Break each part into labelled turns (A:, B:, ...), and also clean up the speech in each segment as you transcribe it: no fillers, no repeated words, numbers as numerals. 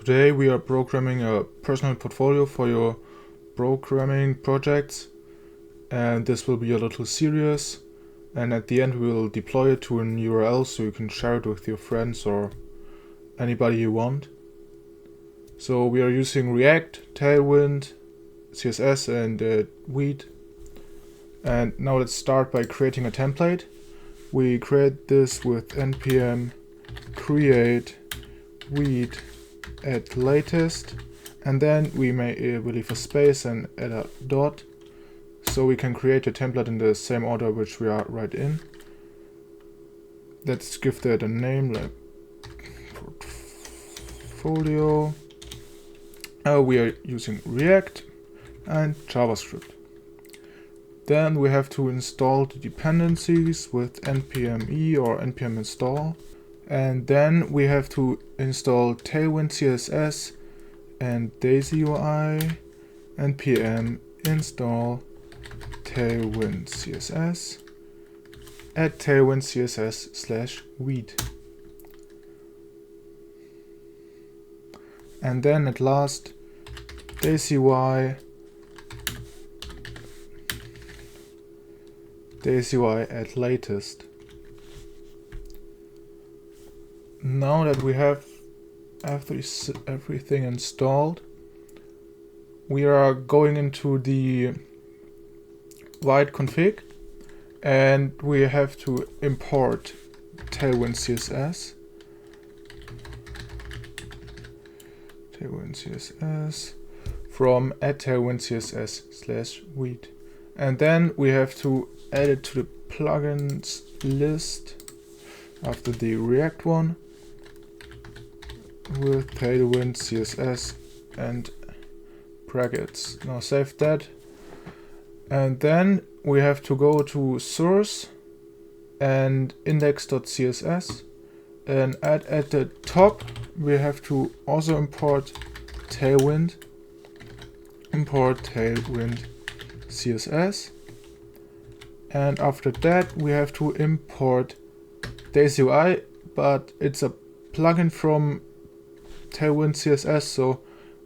A: Today we are programming a personal portfolio for your programming projects, and this will be a little serious, and at the end we will deploy it to an URL so you can share it with your friends or anybody you want. So we are using React, Tailwind, CSS and Vite. And now let's start by creating a template. We create this with npm create Vite at latest, and then we leave a space and add a dot so we can create a template in the same order which we are right in. Let's give that a name like portfolio. We are using React and JavaScript. Then we have to install the dependencies with npm e or npm install. And then we have to install Tailwind CSS and Daisy UI, npm install Tailwind CSS, add Tailwind CSS /Vite. And then at last, Daisy UI at latest. Now that we have everything installed, we are going into the Vite config and we have to import Tailwind CSS. From add Tailwind CSS /Vite. And then we have to add it to the plugins list after the React one with Tailwind CSS and brackets. Now save that. And then we have to go to source and index.css, and at the top we have to also import Tailwind CSS, and after that we have to import Daisy UI, but it's a plugin from Tailwind CSS, so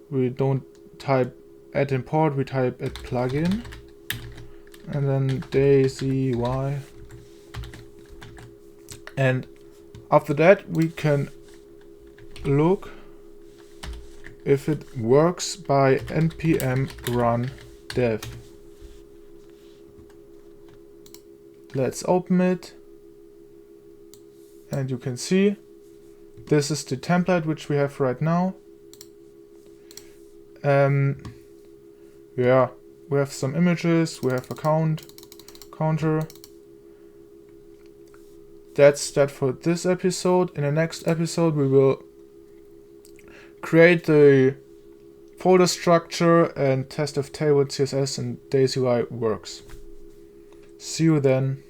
A: we don't type add import, we type add plugin, and then Daisy UI. And after that we can look if it works by npm run dev. Let's open it, and you can see this is the template which we have right now. Yeah, we have some images, we have a counter. That's that for this episode. In the next episode we will create the folder structure and test if Tailwind CSS and Daisy UI works. See you then.